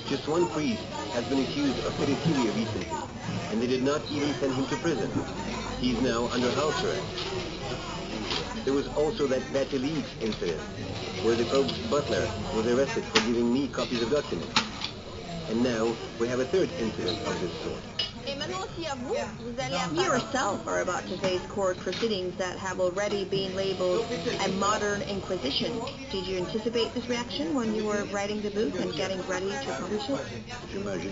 Just one priest has been accused of pedophilia recently, and they did not even send him to prison. He's now under house arrest. There was also that WikiLeaks incident, where the Pope's butler was arrested for giving me copies of documents. And now we have a third incident of this sort. You yourself are about to face court proceedings that have already been labeled a modern inquisition. Did you anticipate this reaction when you were writing the book and getting ready to publish it?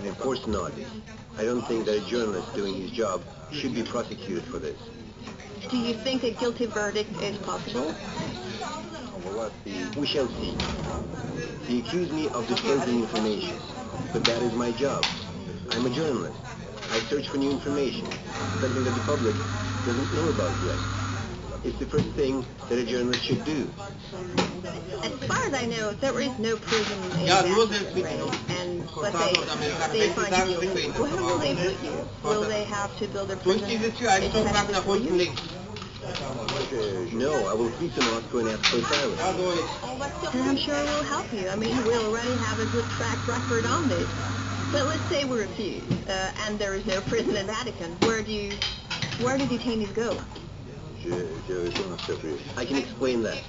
Of course not. I don't think that a journalist doing his job should be prosecuted for this. Do you think a guilty verdict is possible? We shall see. They accuse me of disclosing information, but that is my job. I'm a journalist. I search for new information, something that the public doesn't know about yet. It's the first thing that a journalist should do. As far as I know, there is no prison in that and but they find you guilty. Where will they put you? Will they have to build a prison especially for you? No, I will flee to Moscow and ask for asylum. And I'm sure we'll help you. I mean, we already have a good track record on this. But let's say we refuse, and there is no prison in Vatican. Where do detainees go? I can explain that.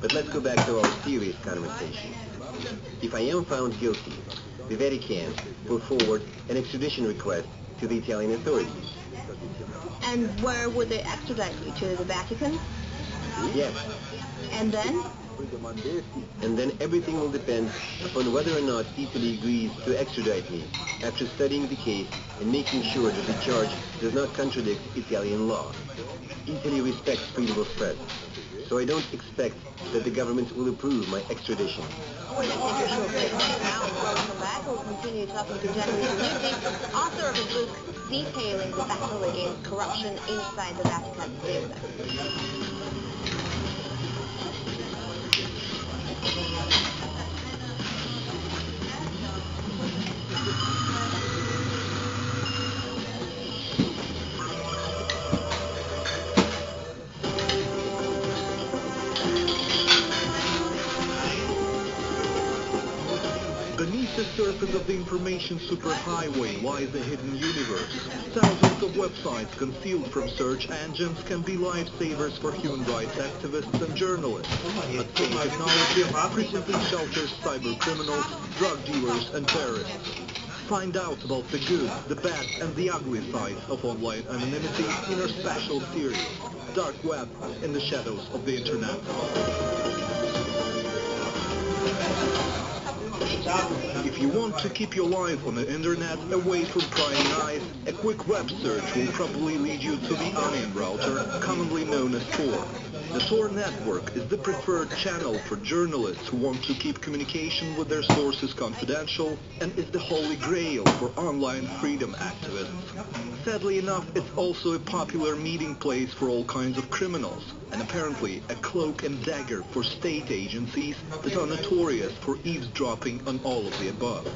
But let's go back to our serious conversation. If I am found guilty, the Vatican will forward an extradition request to the Italian authorities. And where would they extradite you? To the Vatican? Yes. And then? And then everything will depend upon whether or not Italy agrees to extradite me after studying the case and making sure that the charge does not contradict Italian law. Italy respects freedom of press, so I don't expect that the government will approve my extradition. We're going to take a short break right now. When we come back, we'll continue talking to Gianluca Nucci, author of a book detailing the battle against corruption inside the Vatican. Stay with us. Beneath the surface of the information superhighway lies a hidden universe. Thousands of websites concealed from search engines can be lifesavers for human rights activists and journalists. But same technology frequently shelters cyber criminals, drug dealers, and terrorists. Find out about the good, the bad, and the ugly sides of online anonymity in our special series, Dark Web in the Shadows of the Internet. If you want to keep your life on the internet away from prying eyes, a quick web search will probably lead you to the Onion router, commonly known as Tor. The Tor network is the preferred channel for journalists who want to keep communication with their sources confidential and is the holy grail for online freedom activists. Sadly enough, it's also a popular meeting place for all kinds of criminals, and apparently a cloak and dagger for state agencies that are notorious for eavesdropping on all of the above.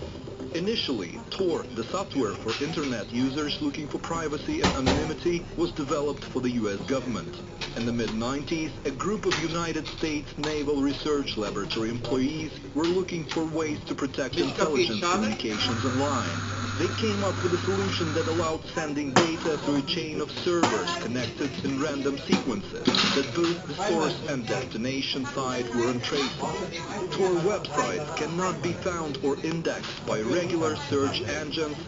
Initially, Tor, the software for internet users looking for privacy and anonymity, was developed for the US government. In the mid-90s, a group of United States Naval Research Laboratory employees were looking for ways to protect intelligence communications online. They came up with a solution that allowed sending data through a chain of servers connected in random sequences, that both the source and destination side were untraceable. Tor websites cannot be found or indexed by regular search engines